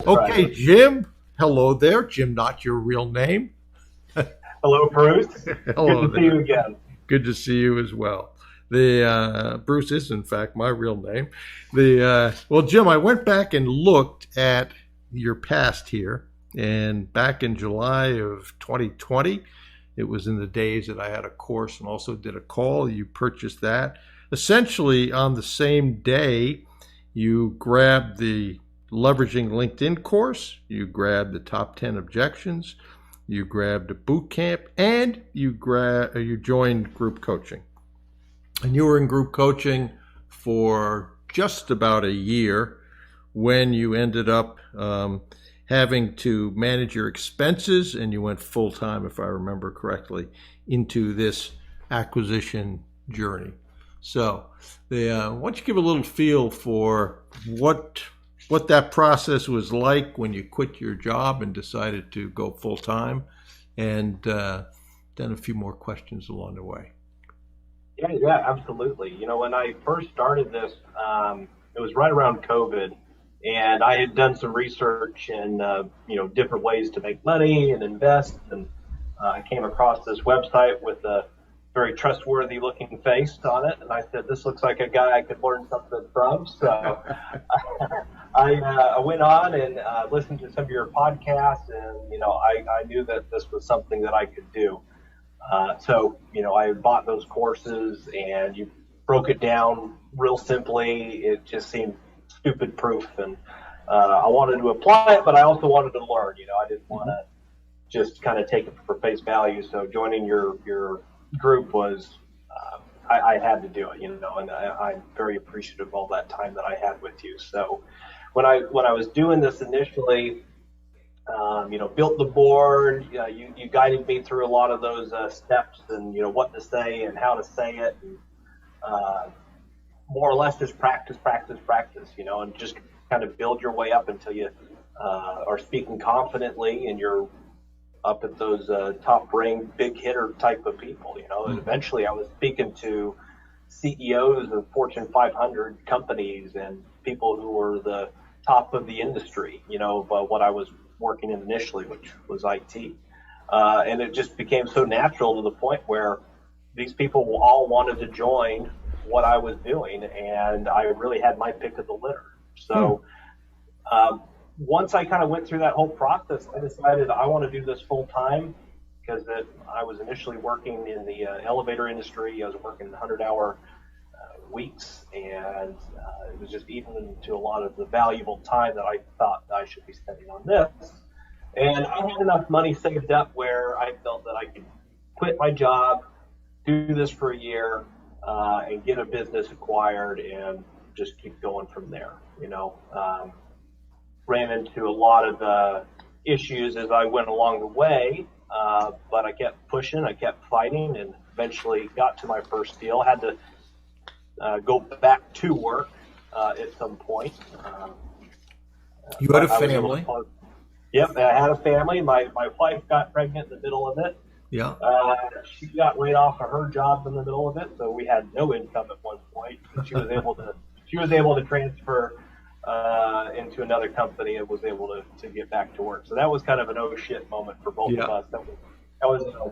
Okay, right. Jim. Hello there. Jim, not your real name. Hello, Bruce. Good Hello to see you there. again. Good to see you as well. The Bruce is in fact my real name. Well, Jim, I went back and looked at your past here, and back in July of 2020, it was in the days that I had a course and also did a call. You purchased that. Essentially, on the same day, you grabbed the leveraging LinkedIn course, you grabbed the top 10 objections, you grabbed a boot camp, and you joined group coaching. And you were in group coaching for just about a year when you ended up having to manage your expenses, and you went full time, if I remember correctly, into this acquisition journey. So, why don't you give a little feel for what that process was like when you quit your job and decided to go full time, and then a few more questions along the way. Yeah, absolutely. When I first started this, it was right around COVID, and I had done some research and different ways to make money and invest, and I came across this website with a very trustworthy looking face on it, and I said, "This looks like a guy I could learn something from." So I went on and listened to some of your podcasts, and I knew that this was something that I could do. So I bought those courses, and you broke it down real simply. It just seemed stupid proof, and I wanted to apply it, but I also wanted to learn. I didn't want to just kind of take it for face value. So joining your group was, I had to do it, and I'm very appreciative of all that time that I had with you. So when I was doing this initially, built the board. You guided me through a lot of those steps, and what to say and how to say it, and more or less just practice, and just kind of build your way up until you are speaking confidently, and you're up at those top ring, big hitter type of people. And eventually, I was speaking to CEOs of Fortune 500 companies and people who were the top of the industry. But what I was working in initially, which was IT. And it just became so natural to the point where these people all wanted to join what I was doing, and I really had my pick of the litter. So once I kind of went through that whole process, I decided I want to do this full time, because I was initially working in the elevator industry. I was working 100-hour weeks, and it was just eating into a lot of the valuable time that I thought I should be spending on this. And I had enough money saved up where I felt that I could quit my job, do this for a year, and get a business acquired and just keep going from there. Ran into a lot of issues as I went along the way, but I kept pushing, I kept fighting, and eventually got to my first deal. Had to go back to work at some point. You had a family. Yep, I had a family. My wife got pregnant in the middle of it. Yeah. She got laid off of her job in the middle of it, so we had no income at one point. She was able to transfer into another company and was able to get back to work. So that was kind of an oh shit moment for both of us.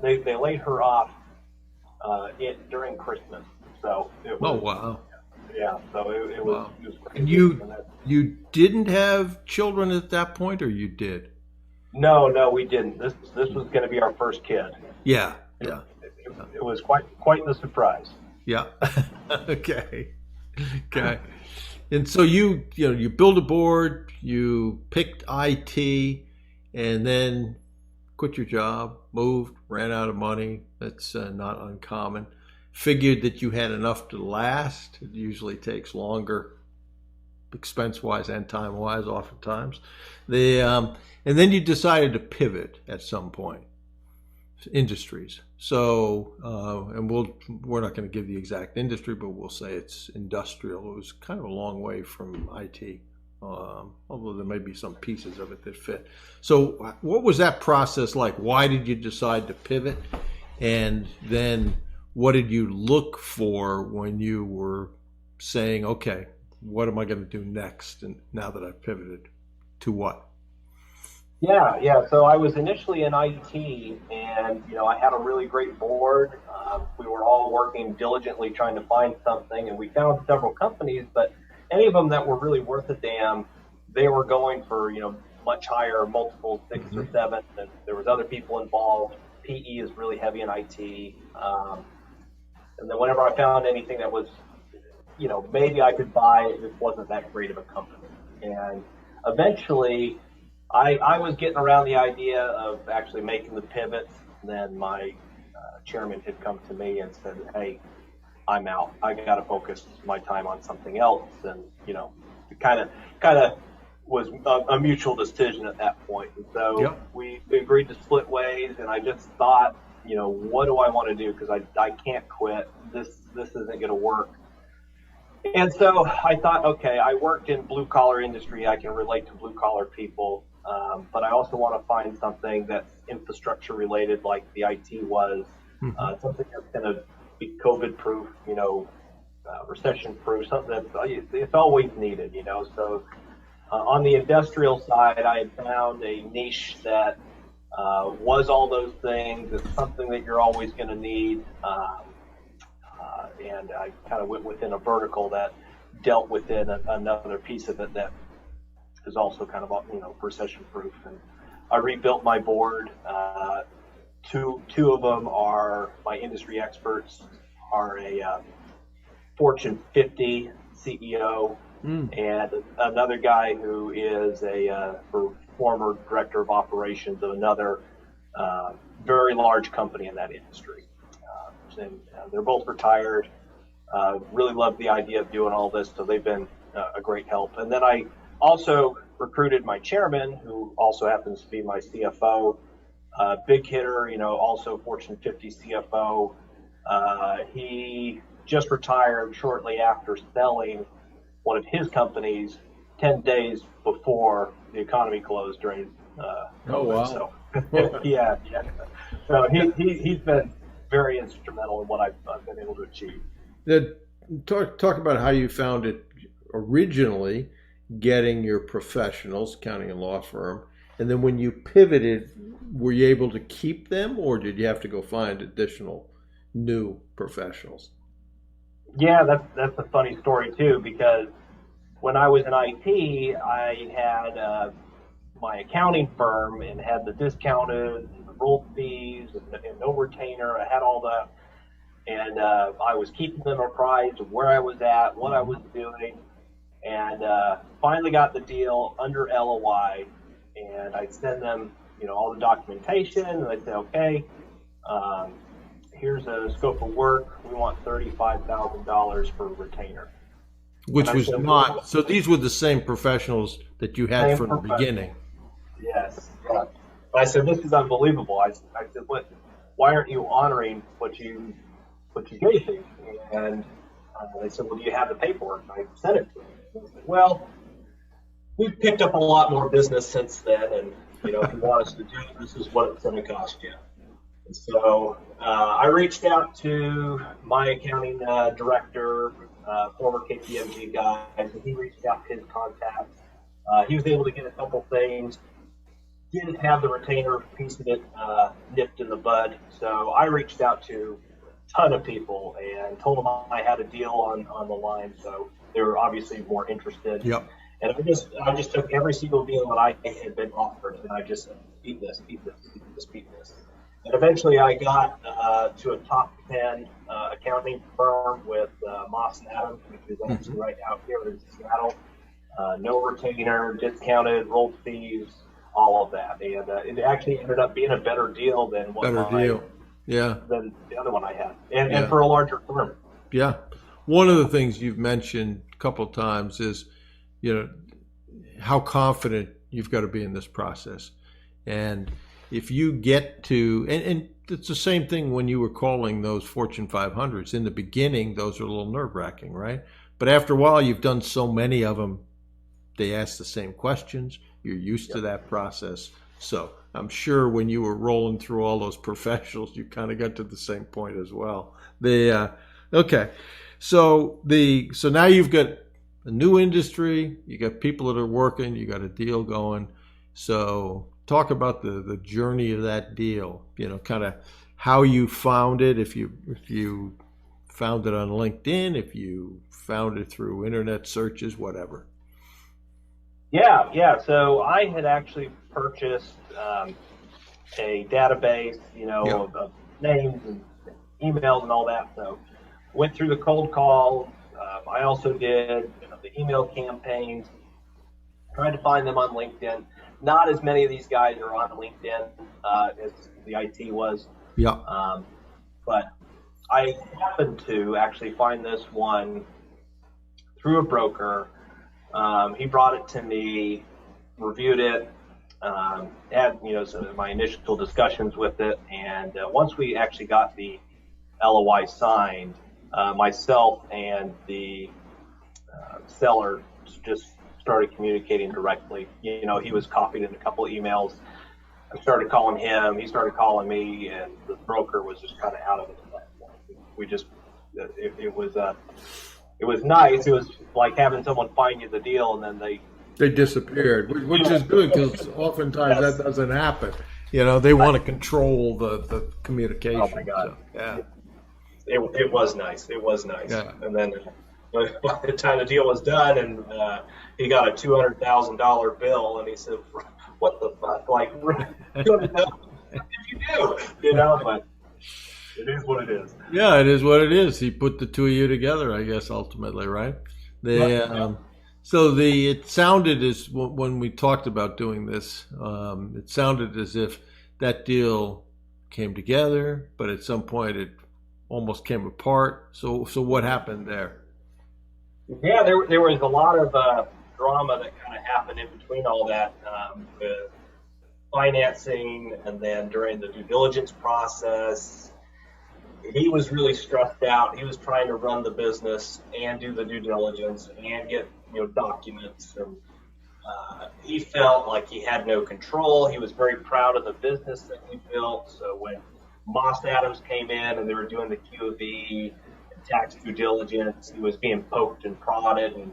They laid her off during Christmas. So it was, Oh wow. Yeah, so it was, it was crazy. And you didn't have children at that point, or you did? No, we didn't. This was going to be our first kid. Yeah. It was quite the surprise. Yeah. Okay. And so you build a board, you picked IT, and then quit your job, moved, ran out of money. That's not uncommon. Figured that you had enough to last. It usually takes longer, expense-wise and time-wise, oftentimes. And then you decided to pivot at some point, industries. So, and we're not going to give the exact industry, but we'll say it's industrial. It was kind of a long way from IT, although there may be some pieces of it that fit. So, what was that process like? Why did you decide to pivot? And then, what did you look for when you were saying, okay, what am I going to do next? And now that I've pivoted, to what? Yeah. So I was initially in IT, and I had a really great board. We were all working diligently trying to find something, and we found several companies, but any of them that were really worth a damn, they were going for much higher, multiple six or Hmm. seven, and there was other people involved. PE is really heavy in IT, and then whenever I found anything that was maybe I could buy, it just wasn't that great of a company. And eventually, I was getting around the idea of actually making the pivot. Then my chairman had come to me and said, "Hey, I'm out. I got to focus my time on something else." And it kind of was a mutual decision at that point. And so Yep. we agreed to split ways. And I just thought, what do I want to do? Because I can't quit. This isn't going to work. And so I thought, okay, I worked in blue collar industry. I can relate to blue collar people, but I also want to find something that's infrastructure related, like the IT was, Hmm. something that's going to be COVID proof, recession proof, something that's it's always needed, So on the industrial side, I had found a niche that was all those things. It's something that you're always going to need. And I kind of went within a vertical that dealt within another piece of it that is also kind of recession proof. And I rebuilt my board. Two of them are my industry experts, are a Fortune 50 CEO, Mm. and another guy who is a former director of operations of another uh, very large company in that industry. And they're both retired. Really love the idea of doing all this, so they've been a great help. And then I also recruited my chairman, who also happens to be my CFO, big hitter, also Fortune 50 CFO. He just retired shortly after selling one of his companies 10 days before the economy closed during Oh, COVID. wow. So, yeah. So he's been very instrumental in what I've been able to achieve. Now, talk about how you found it originally, getting your professionals, accounting and law firm, and then when you pivoted, were you able to keep them, or did you have to go find additional new professionals? Yeah, that's a funny story too, because when I was in IT, I had my accounting firm and had the discounted and the rolled fees and no retainer. I had all that, and I was keeping them apprised of where I was at, what I was doing, and finally got the deal under LOI. And I send them, all the documentation, and I say, okay, um, here's a scope of work. We want $35,000 for a retainer. And Which I was said, not, well, so these were the same professionals that you had same from the professional. beginning. Yes. Yeah. But I said, this is unbelievable. I said, what? Why aren't you honoring what you gave me? And they said, well, do you have the paperwork? And I sent it to them. And I said, well, we've picked up a lot more business since then, and if you want us to do it, this is what it's going to cost you. And so I reached out to my accounting director, former KPMG guy, and he reached out to his contacts. He was able to get a couple things. Didn't have the retainer piece of it nipped in the bud, so I reached out to a ton of people and told them I had a deal on the line. So they were obviously more interested. Yep. And I just took every single deal that I had been offered, and I just said, beat this, beat this, beat this, beat this. And eventually I got to a top 10 accounting firm with Moss and Adams, which is actually Hmm. right out here in Seattle. No retainer, discounted, rolled fees, all of that. And it actually ended up being a better deal than Better deal. Yeah. the other one I had, and Yeah. for a larger firm. Yeah. One of the things you've mentioned a couple of times is, you know, how confident you've got to be in this process. And if you get to, and it's the same thing when you were calling those Fortune 500s. In the beginning, those are a little nerve wracking, right? But after a while, you've done so many of them, they ask the same questions. You're used to Yep. that process. So I'm sure when you were rolling through all those professionals, you kind of got to the same point as well. Okay, so now you've got a new industry. You got people that are working. You got a deal going. So talk about the journey of that deal. Kind of how you found it. If you found it on LinkedIn, if you found it through internet searches, whatever. Yeah. So I had actually purchased a database, Yeah. of names and emails and all that. So went through the cold calls. I also did the email campaigns. Tried to find them on LinkedIn. Not as many of these guys are on LinkedIn as the IT was. Yeah. But I happened to actually find this one through a broker. He brought it to me, reviewed it, had some of my initial discussions with it, and once we actually got the LOI signed, myself and the seller just started communicating directly. He was copied in a couple of emails. I started calling him, he started calling me, and the broker was just kind of out of it at that point. We just, it was nice. It was like having someone find you the deal and then they disappeared, which is good because oftentimes that doesn't happen. They want to control the communication. Oh my God. So, yeah. It was nice. It was nice. Yeah. And then by the time the deal was done, and he got a $200,000 bill, and he said, "What the fuck? Like, $200,000? What did you do?" But it is what it is. Yeah, it is what it is. He put the two of you together, I guess, ultimately, right? So it sounded as when we talked about doing this, it sounded as if that deal came together, but at some point it almost came apart. So what happened there? Yeah, there was a lot of drama that kind of happened in between all that, with financing, and then during the due diligence process. He was really stressed out. He was trying to run the business and do the due diligence and get documents, and he felt like he had no control. He was very proud of the business that he built. So when Moss Adams came in and they were doing the QOB and tax due diligence, he was being poked and prodded, and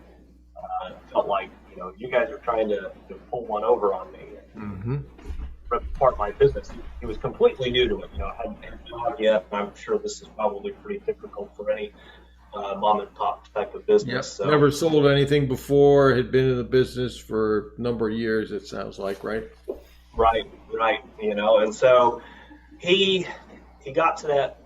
felt like you guys are trying to pull one over on me. Mm-hmm. Part of my business. He was completely new to it. I hadn't had no idea. I'm sure this is probably pretty typical for any mom and pop type of business. Yep. So, never sold anything before. Had been in the business for a number of years. It sounds like, right? Right. And so he got to that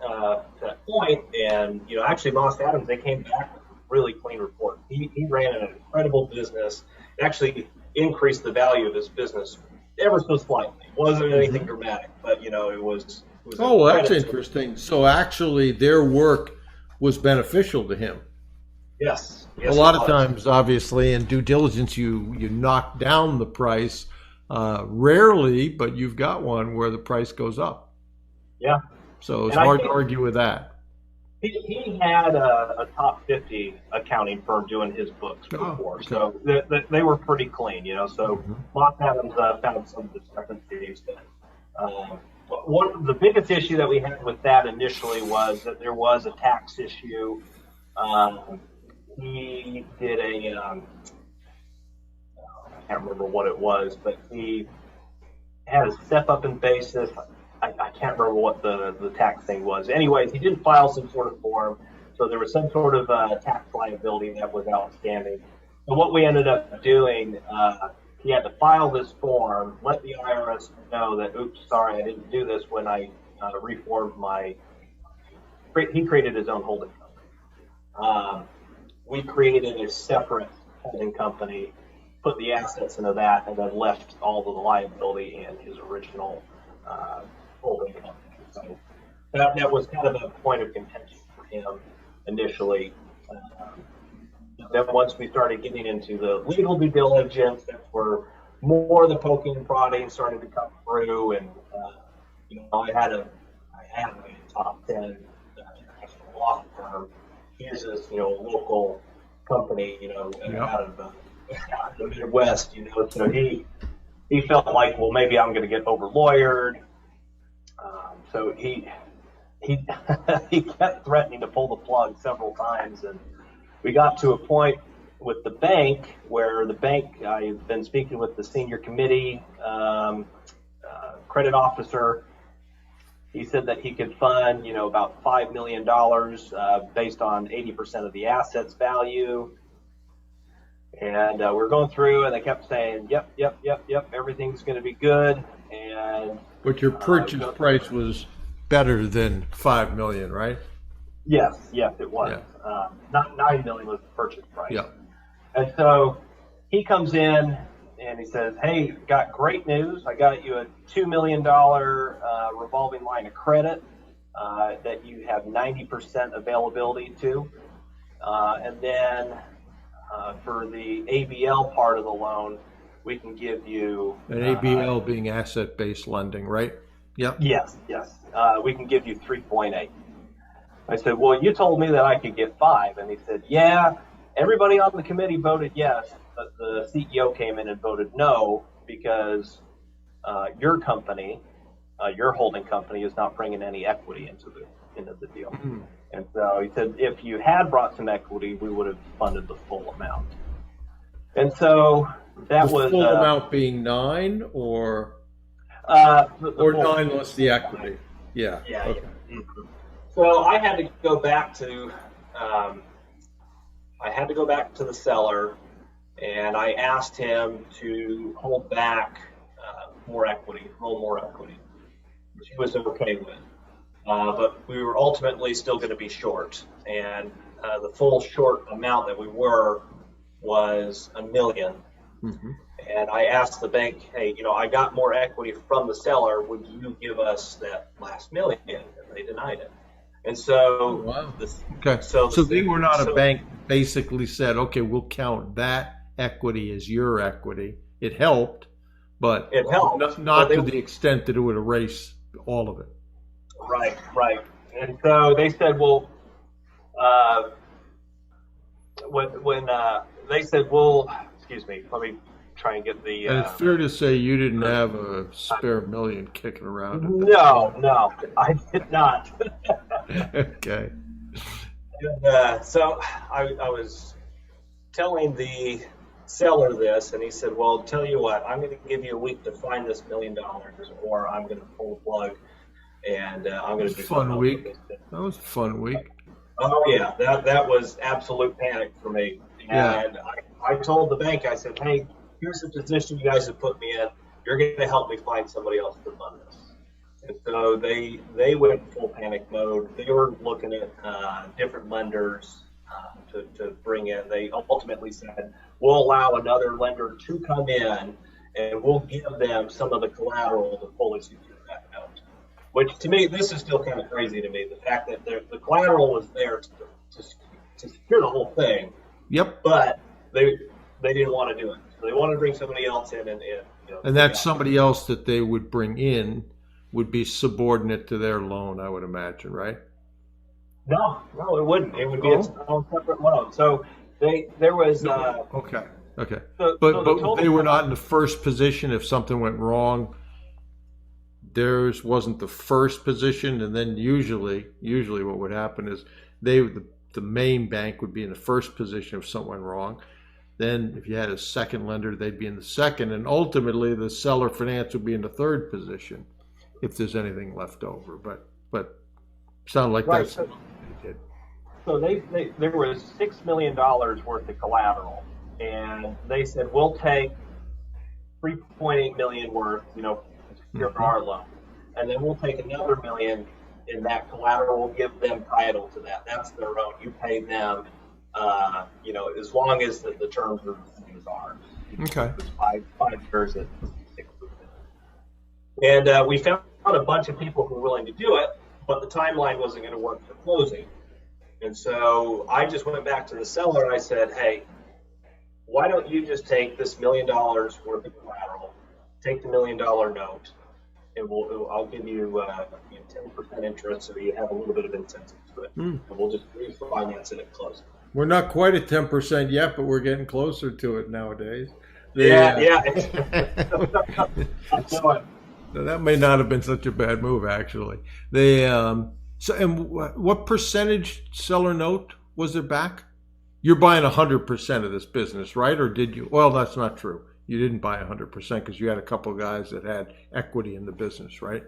point, and actually Moss Adams, they came back with a really clean report. He ran an incredible business. It actually increased the value of his business ever so slightly. It wasn't anything dramatic, but it was. Oh, well, that's interesting. So actually, their work was beneficial to him. Yes. A lot of times, obviously, in due diligence, you knock down the price. Rarely, but you've got one where the price goes up. Yeah. So it's hard to argue with that. He had a top 50 accounting firm doing his books before, okay. So they were pretty clean, So Moss Adams found some discrepancies. One of the biggest issue that we had with that initially was that there was a tax issue. He did I can't remember what it was, but he had a step up in basis. I can't remember what the tax thing was. Anyways, he didn't file some sort of form, so there was some sort of tax liability that was outstanding. So what we ended up doing, he had to file this form, let the IRS know that, oops, sorry, I didn't do this when I reformed he created his own holding company. We created a separate holding company, put the assets into that, and then left all of the liability in his original holding company. So that was kind of a point of contention for him initially. Then once we started getting into the legal due diligence, that's where more of the poking and prodding started to come through. And I had a top 10 international law firm. His is a local company, out of the Midwest. So he felt like, well, maybe I'm going to get over lawyered. So he kept threatening to pull the plug several times, and we got to a point with the bank where I've been speaking with the senior committee, credit officer. He said that he could fund, about $5 million based on 80% of the assets value. And we're going through, and they kept saying, yep, everything's going to be good. And but your purchase price was better than $5 million, right? Yes, it was. Yeah. Not $9 million was the purchase price. Yeah. And so he comes in and he says, "Hey, got great news. I got you a $2 million revolving line of credit that you have 90% availability to, and then for the ABL part of the loan, we can give you an ABL being asset-based lending, right? Yep. Yes. We can give you 3.8." I said, "Well, you told me that I could get 5," and he said, "Yeah, everybody on the committee voted yes, but the CEO came in and voted no because your company, your holding company, is not bringing any equity into the deal." Mm-hmm. And so he said, "If you had brought some equity, we would have funded the full amount." And so that was the full amount being 9 or or 9 less the equity. Yeah. Yeah. Okay. Yeah. Mm-hmm. So I had to go back to the seller, and I asked him to hold back more equity, which he was okay with. But we were ultimately still going to be short, and the full short amount that we were was $1 million. Mm-hmm. And I asked the bank, "Hey, I got more equity from the seller. Would you give us that last $1 million?" And they denied it. And so, wow. So they were not a bank. Basically said, "Okay, we'll count that equity as your equity." It helped, but not to the extent that it would erase all of it. Right. And so they said, "Well, when they said, well, excuse me, let me try and get the." And it's fair to say you didn't have a spare $1 million kicking around. No, I did not. Okay. And so I was telling the seller this, and he said, "Well, tell you what, I'm going to give you a week to find this $1 million, or I'm going to pull the plug, and I'm going to do fun week. That was a fun week. Oh yeah, that was absolute panic for me. And yeah. I told the bank, I said, "Hey, here's the position you guys have put me in. You're going to help me find somebody else to fund this." And so they went full panic mode. They were looking at different lenders to bring in. They ultimately said, "We'll allow another lender to come in, and we'll give them some of the collateral to fully secure that note." Which, to me, this is still kind of crazy to me. The fact that the collateral was there to secure the whole thing. Yep. But they didn't want to do it. So they wanted to bring somebody else in, and that somebody else that they would bring in would be subordinate to their loan, I would imagine, right? No, it wouldn't. It would be its own separate loan. So there was. Okay. But they were not in the first position if something went wrong. Theirs wasn't the first position, and then usually what would happen is the main bank would be in the first position if something went wrong. Then if you had a second lender, they'd be in the second, and ultimately the seller finance would be in the third position if there's anything left over. But sound like that's what they did. So there was $6 million worth of collateral, and they said, "We'll take $3.8 million worth, secure our loan, and then we'll take another $1 million in that collateral. We'll give them title to that. That's their own. You pay them, as long as the terms are the same as ours." Okay. It was 5 years at 6%. And we found a bunch of people who were willing to do it, but the timeline wasn't going to work for closing. And so I just went back to the seller and I said, "Hey, why don't you just take this $1 million worth of collateral, take the $1 million note, and I'll give you 10% interest, so you have a little bit of incentive to it, and we'll just refinance it at closing." We're not quite at 10% yet, but we're getting closer to it nowadays. Yeah. So that may not have been such a bad move, actually. What percentage seller note was it back? You're buying 100% of this business, right? Or did you? Well, that's not true. You didn't buy 100% because you had a couple of guys that had equity in the business, right?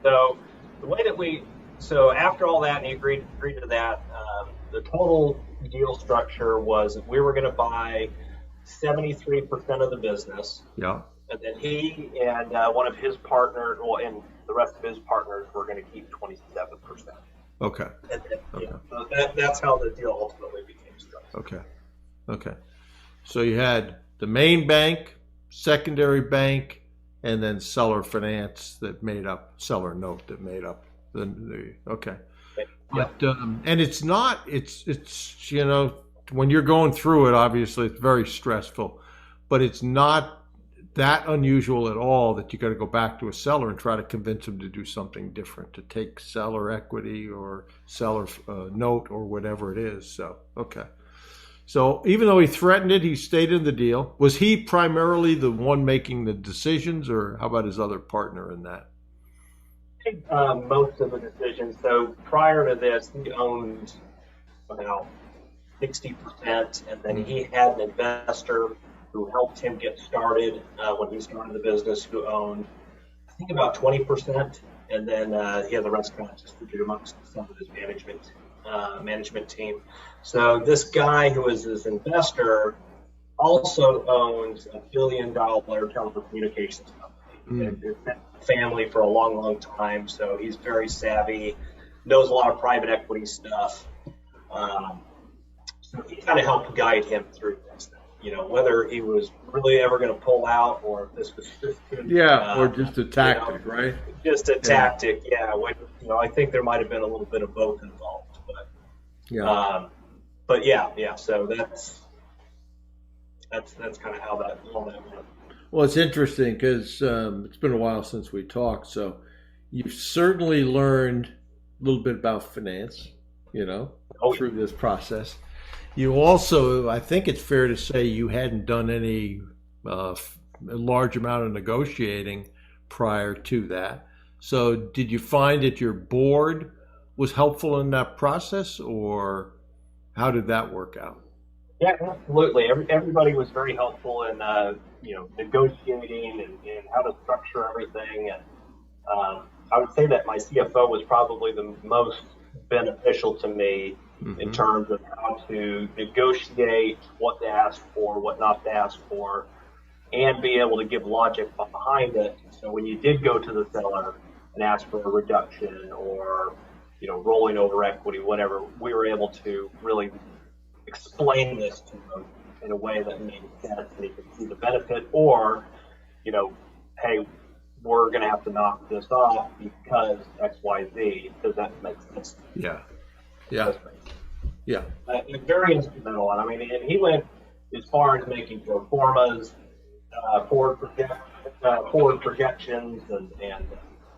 So the way that so after all that, and he agreed to that, the total deal structure was that we were going to buy 73% of the business. Yeah. And then he and one of his partners, well, and the rest of his partners were going to keep 27%. Okay. And then, Okay. so that's how the deal ultimately became structured. Okay. Okay. So you had the main bank, secondary bank, and then seller finance that made up, seller note that made up the okay. But and it's not, it's when you're going through it, obviously it's very stressful, but it's not that unusual at all that you got to go back to a seller and try to convince them to do something different, to take seller equity or seller note or whatever it is. So, okay. So even though he threatened it, he stayed in the deal. Was he primarily the one making the decisions, or how about his other partner in that? Most of the decisions. So prior to this, he owned about 60%, and then he had an investor who helped him get started when he started the business, who owned, I think, about 20%, and then he had the rest kind of distributed amongst some of his management team. So this guy who was his investor also owns $1 billion telecommunications company. It's been family for a long, long time, so he's very savvy, knows a lot of private equity stuff. So he kind of helped guide him through this thing. Whether he was really ever going to pull out or if this was just or just a tactic, right? Just a tactic, yeah. I think there might have been a little bit of both involved, but yeah. So that's kind of how all that went. Well, it's interesting because it's been a while since we talked, so you've certainly learned a little bit about finance, through this process. You also, I think it's fair to say, you hadn't done any large amount of negotiating prior to that. So did you find that your board was helpful in that process, or how did that work out? Yeah, absolutely. Everybody was very helpful in negotiating and how to structure everything. And I would say that my CFO was probably the most beneficial to me in terms of how to negotiate, what to ask for, what not to ask for, and be able to give logic behind it. So when you did go to the seller and ask for a reduction or rolling over equity, whatever, we were able to really explain this to them in a way that made sense and you could see the benefit, or hey, we're going to have to knock this off because X, Y, Z. Does that make sense? Yeah. Very instrumental. And he went as far as making pro formas, forward projections, and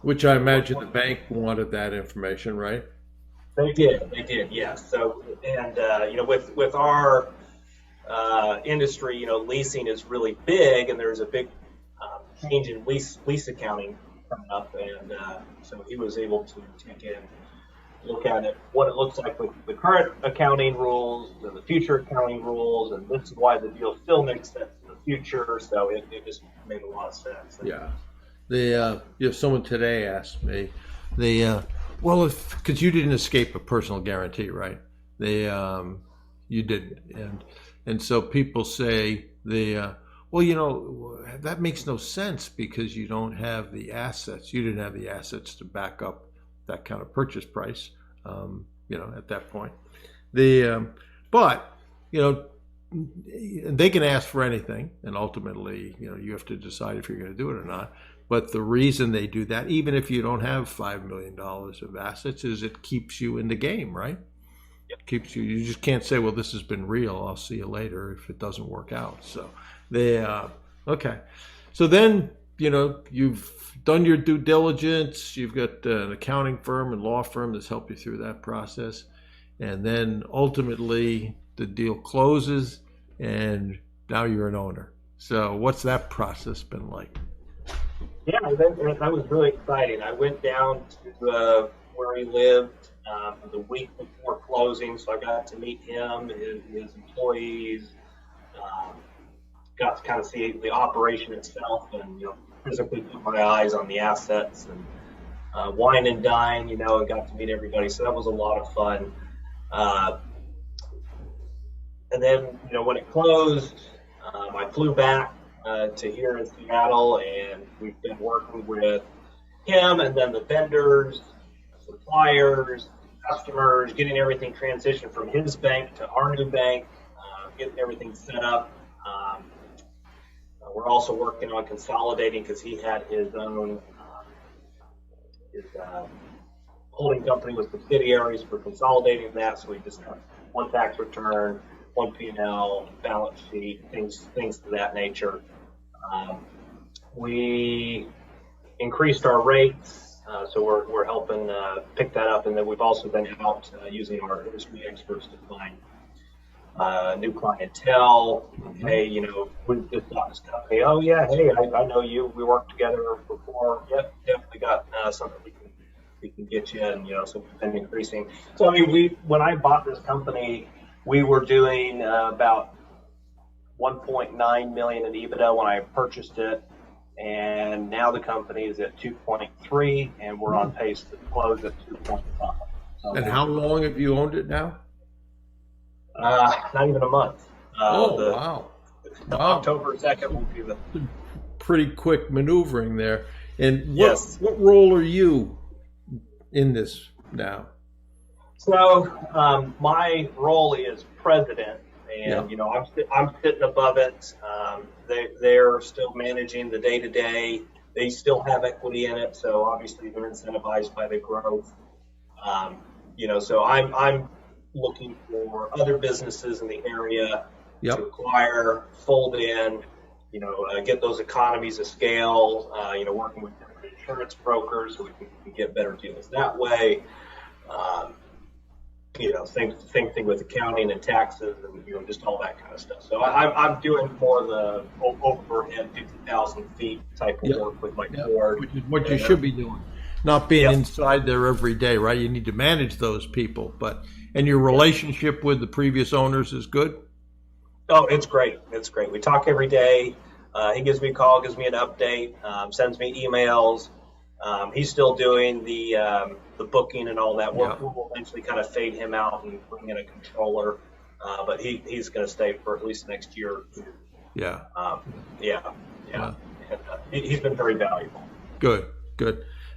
which I imagine the bank wanted that information, right? They did, yes. So, and with our industry, leasing is really big, and there's a big change in lease accounting coming up, and so he was able to look at it, what it looks like with the current accounting rules and the future accounting rules, and this is why the deal still makes sense in the future. So it just made a lot of sense. Yeah. Someone today asked me, because you didn't escape a personal guarantee, right? You didn't, and so people say that makes no sense because you don't have the assets. You didn't have the assets to back up that kind of purchase price, at that point. But they can ask for anything, and ultimately, you have to decide if you're going to do it or not. But the reason they do that, even if you don't have $5 million of assets, is it keeps you in the game, right? It keeps you. You just can't say, "Well, this has been real. I'll see you later," if it doesn't work out. So okay. So then you've done your due diligence. You've got an accounting firm and law firm that's helped you through that process, and then ultimately the deal closes, and now you're an owner. So what's that process been like? Yeah, that was really exciting. I went down to where he lived the week before closing, so I got to meet him, his employees, got to kind of see the operation itself, and physically put my eyes on the assets, and wine and dine, and got to meet everybody. So that was a lot of fun. And then, when it closed, I flew back to here in Seattle, and we've been working with him and then the vendors, suppliers, customers, getting everything transitioned from his bank to our new bank, getting everything set up. We're also working on consolidating because he had his own holding company with subsidiaries for consolidating that. So we just have one tax return, one P&L, balance sheet, things to that nature. We increased our rates, so we're helping pick that up, and then we've also been out using our industry experts to find new clientele. Hey, we just bought this company. Oh yeah, hey, I know you. We worked together before. Yep, we got something we can get you, and so we've been increasing. So I mean, when I bought this company, we were doing about 1.9 million in EBITDA when I purchased it, and now the company is at 2.3, and we're on pace to close at 2.5. So, And how long have you owned it now? Not even a month. Wow. October 2nd will be the pretty quick maneuvering there. And what role are you in this now? So my role is president, and I'm sitting above it. They're still managing the day-to-day. They still have equity in it, so obviously they're incentivized by the growth. So I'm looking for other businesses in the area to acquire, fold in, get those economies of scale. Working with different insurance brokers so we can get better deals that way. Same thing with accounting and taxes, and just all that kind of stuff. So I'm doing more of the overhead 50,000 feet type of work with my board, which is what you should be doing, not being inside there every day, right? You need to manage those people, and your relationship with the previous owners is good. Oh, it's great. It's great. We talk every day. He gives me a call, gives me an update, sends me emails. He's still doing the booking and all that. We'll eventually kind of fade him out and bring in a controller, but he's going to stay for at least next year or two. Yeah. And, he's been very valuable. Good.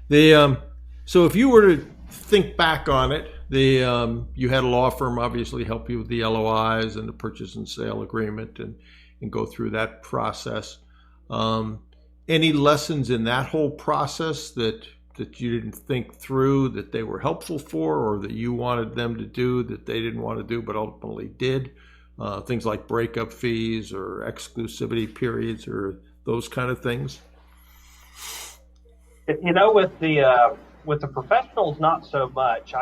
So if you were to think back on it, you had a law firm obviously help you with the LOIs and the purchase and sale agreement and go through that process. Any lessons in that whole process that you didn't think through that they were helpful for, or that you wanted them to do that they didn't want to do but ultimately did? Things like breakup fees or exclusivity periods or those kind of things? With the professionals, not so much.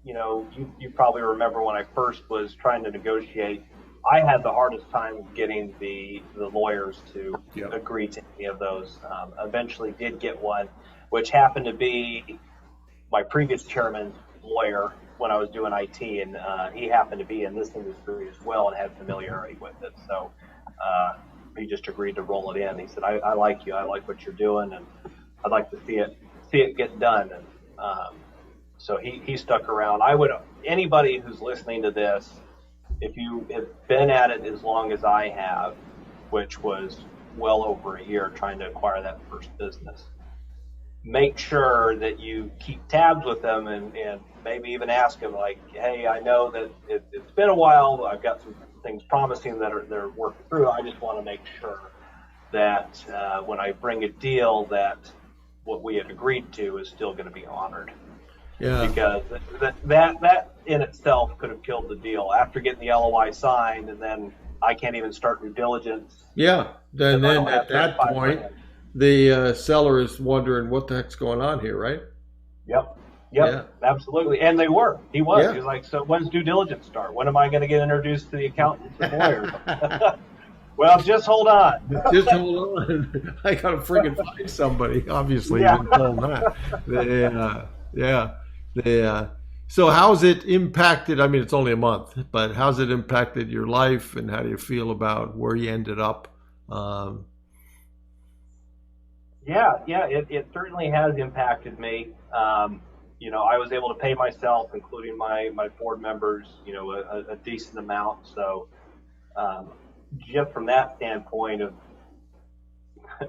You probably remember when I first was trying to negotiate, I had the hardest time getting the lawyers to agree to any of those. Eventually did get one, which happened to be my previous chairman's lawyer when I was doing IT, and he happened to be in this industry as well and had familiarity with it. So he just agreed to roll it in. He said, I like you. I like what you're doing, and I'd like to see it get done. And so he stuck around. Anybody who's listening to this, if you have been at it as long as I have, which was well over a year trying to acquire that first business, make sure that you keep tabs with them and maybe even ask them like, hey, I know that it's been a while. I've got some things promising that they're working through. I just want to make sure that when I bring a deal that what we had agreed to is still going to be honored. Yeah. Because that in itself could have killed the deal. After getting the LOI signed, and then I can't even start due diligence. Yeah. Then at that point, the seller is wondering what the heck's going on here, right? Yep. Yeah. Absolutely. And he was. He was like, so when's due diligence start? When am I going to get introduced to the accountants and lawyers? Well, just hold on. Just hold on. I got to friggin' find somebody. Obviously, you didn't tell them that. So how's it impacted? I mean, it's only a month, but how's it impacted your life, and how do you feel about where you ended up Um, Yeah, it certainly has impacted me. I was able to pay myself, including my board members, a decent amount. So, um, just from that standpoint of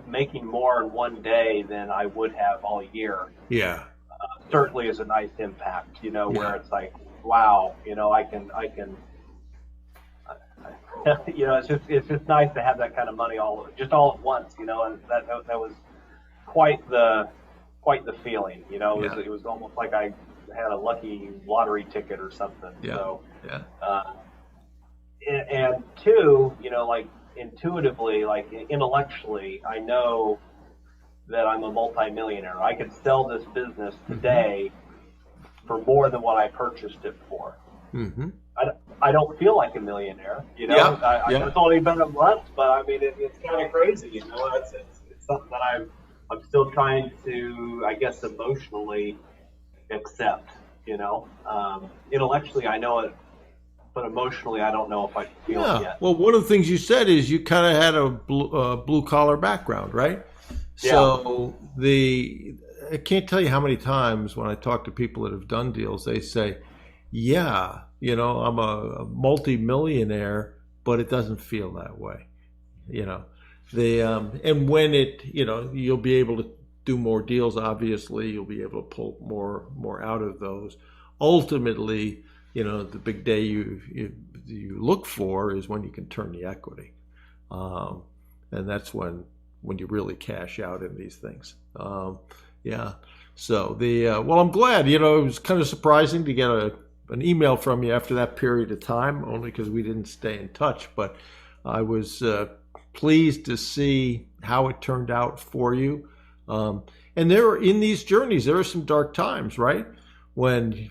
making more in one day than I would have all year, yeah, certainly is a nice impact. Where yeah, it's like, wow, I can, it's just nice to have that kind of money all at once. And that was quite the quite the feeling. yeah, It was almost like I had a lucky lottery ticket or something. yeah, So, yeah, uh, and two, like intuitively, like intellectually, I know that I'm a multimillionaire. I could sell this business hmm, today for more than what I purchased it for. hmm, I, I don't feel like a millionaire. yeah, It's yeah. only been a month, but I mean, it's kind of crazy. It's something that I'm still trying to, I guess, emotionally accept. Intellectually, I know it, but emotionally, I don't know if I feel it Yeah. yet. Well, one of the things you said is you kind of had a blue collar background, right? Yeah. So I can't tell you how many times when I talk to people that have done deals, they say, "Yeah, I'm a multi-millionaire, but it doesn't feel that way." You know, and when you'll be able to do more deals. Obviously, you'll be able to pull more out of those. Ultimately, the big day you look for is when you can turn the equity, um, and that's when you really cash out in these things. Yeah. So well, I'm glad. It was kind of surprising to get an email from you after that period of time, only because we didn't stay in touch. But I was pleased to see how it turned out for you. And in these journeys, there are some dark times, right? When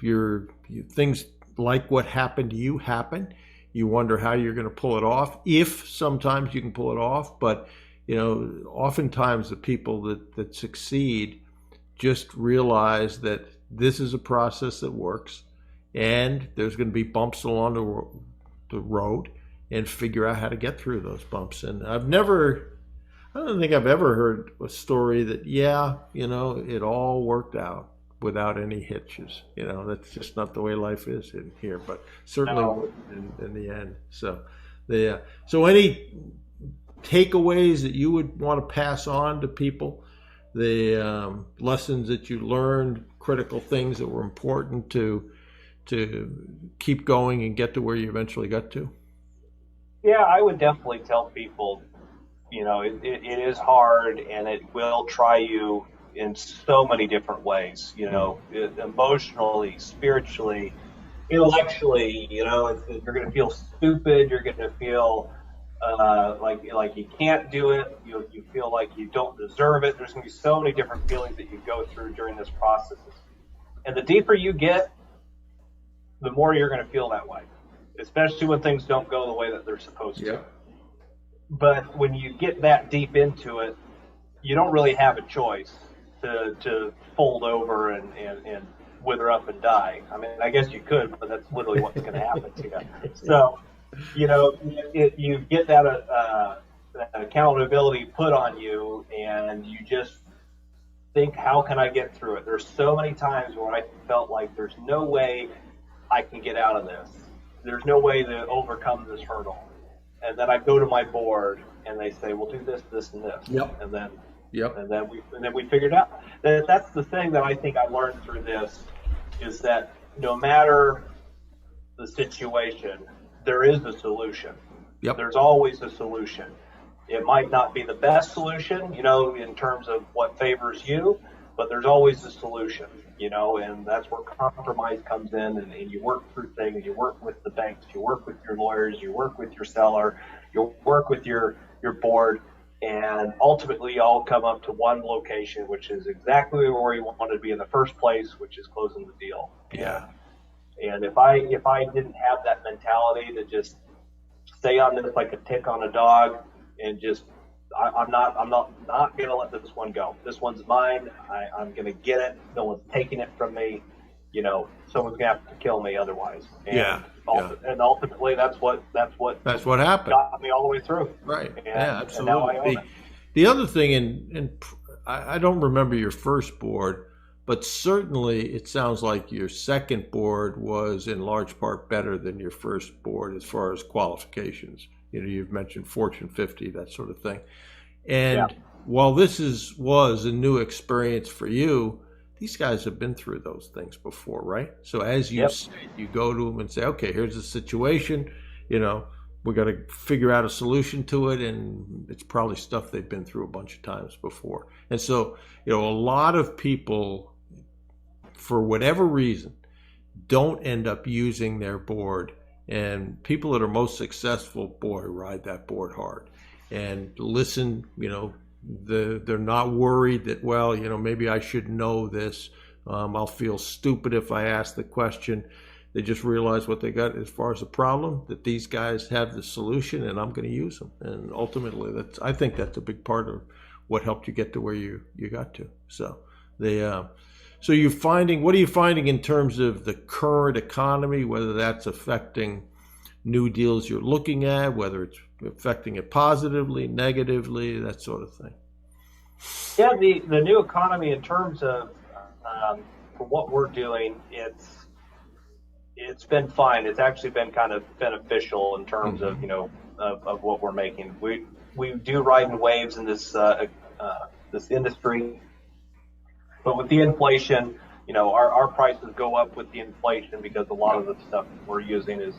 things like what happened to you happen, you wonder how you're going to pull it off. If sometimes you can pull it off, but oftentimes the people that succeed just realize that this is a process that works, and there's going to be bumps along the road, and figure out how to get through those bumps. And I don't think I've ever heard a story that, yeah, it all worked out without any hitches. That's just not the way life is in here, but certainly No. in the end. So any takeaways that you would want to pass on to people, the lessons that you learned, critical things that were important to keep going and get to where you eventually got to? Yeah, I would definitely tell people, it is hard and it will try you in so many different ways, Mm. emotionally, spiritually, intellectually. You're going to feel stupid. You're going to feel like you can't do it. You feel like you don't deserve it. There's going to be so many different feelings that you go through during this process. And the deeper you get, the more you're going to feel that way, especially when things don't go the way that they're supposed to. Yeah. But when you get that deep into it, you don't really have a choice to fold over and wither up and die. I mean, I guess you could, but that's literally what's going to happen to you. So, you get that accountability put on you, and you just think, how can I get through it? There's so many times where I felt like there's no way I can get out of this. There's no way to overcome this hurdle. And then I go to my board and they say, "Well, do this, this, and this," Yep. and then Yep. and then we figured out that's the thing that I think I learned through this is that no matter the situation, there is a solution. Yep. There's always a solution. It might not be the best solution, in terms of what favors you, but there's always a solution, and that's where compromise comes in, and you work through things, you work with the banks, you work with your lawyers, you work with your seller, you work with your board, and ultimately you all come up to one location, which is exactly where you wanted to be in the first place, which is closing the deal. Yeah. And if I didn't have that mentality to just stay on this like a tick on a dog and just I'm not gonna let this one go. This one's mine. I'm gonna get it. No one's taking it from me. someone's gonna have to kill me otherwise. And Yeah, yeah. and ultimately, that's what That's what happened. got me all the way through. Right. And Yeah, and now I absolutely. own it. The other thing, and I don't remember your first board, but certainly it sounds like your second board was in large part better than your first board as far as qualifications. You've mentioned Fortune 50, that sort of thing. Yeah. And while was a new experience for you, these guys have been through those things before, right? So as you Yep. say, you go to them and say, okay, here's the situation, you know, we got to figure out a solution to it, and it's probably stuff they've been through a bunch of times before. And so, a lot of people, for whatever reason, don't end up using their board. And people that are most successful, boy, ride that board hard and listen. They're not worried that, well, maybe I should know this. I'll feel stupid if I ask the question. They just realize what they got as far as the problem, that these guys have the solution, and I'm going to use them. And ultimately, I think that's a big part of what helped you get to where you got to. So so what are you finding in terms of the current economy, whether that's affecting new deals you're looking at, whether it's affecting it positively, negatively, that sort of thing? Yeah, the new economy in terms of for what we're doing, it's been fine. It's actually been kind of beneficial in terms of of what we're making. We do ride in waves in this this industry, but with the inflation, our prices go up with the inflation because a lot of the stuff we're using is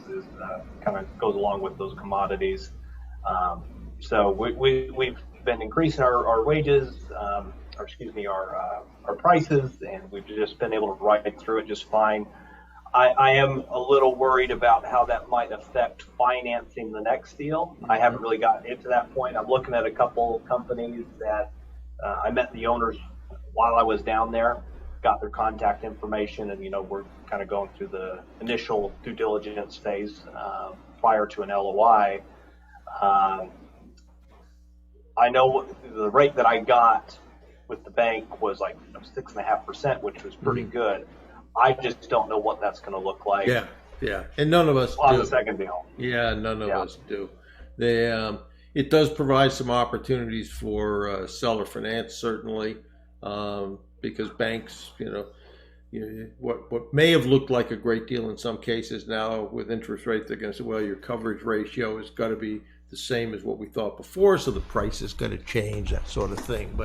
kind of goes along with those commodities. So we've been increasing our wages, our prices, and we've just been able to ride through it just fine. I am a little worried about how that might affect financing the next deal. I haven't really gotten into that point. I'm looking at a couple companies that I met the owners while I was down there, got their contact information, and we're kind of going through the initial due diligence phase prior to an LOI. I know the rate that I got with the bank was like 6.5%, which was pretty good. I just don't know what that's going to look like. Yeah, yeah, and none of us on do. the second deal. Yeah, none of us do. It does provide some opportunities for seller finance, certainly, because banks, what may have looked like a great deal in some cases now with interest rates, they're going to say, well, your coverage ratio has got to be the same as what we thought before, so the price is going to change, that sort of thing.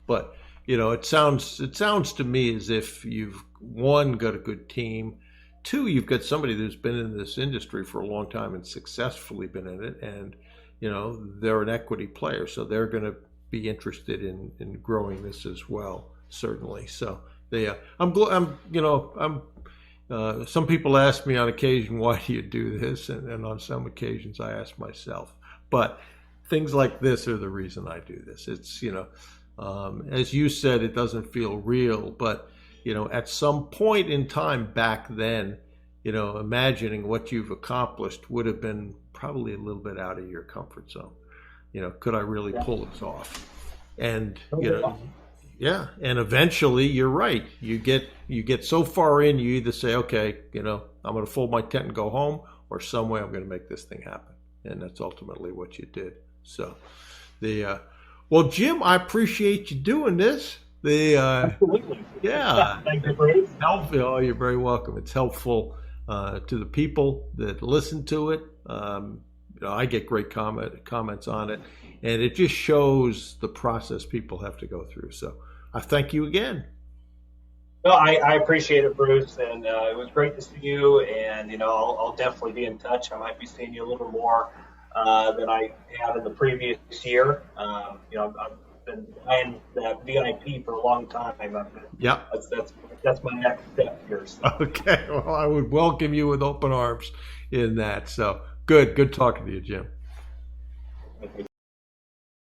But it sounds to me as if you've, one, got a good team, two, you've got somebody who's been in this industry for a long time and successfully been in it, and they're an equity player, so they're going to be interested in growing this as well, certainly. So some people ask me on occasion, why do you do this? And on some occasions I ask myself. But things like this are the reason I do this. It's, as you said, it doesn't feel real, but, at some point in time back then, imagining what you've accomplished would have been probably a little bit out of your comfort zone. Could I really pull this off? And, yeah, and eventually you're right. You get so far in, you either say, okay, I'm going to fold my tent and go home, or some way I'm going to make this thing happen. And that's ultimately what you did. So well, Jim, I appreciate you doing this. Absolutely. Yeah. Thank you, Bruce. Oh, you're very welcome. It's helpful to the people that listen to it. I get great comments on it, and it just shows the process people have to go through. So I thank you again. No, I appreciate it, Bruce, and it was great to see you. And I'll definitely be in touch. I might be seeing you a little more than I have in the previous year. I've been buying that VIP for a long time. Yeah, that's my next step here. So. Okay, well, I would welcome you with open arms in that. So good talking to you, Jim.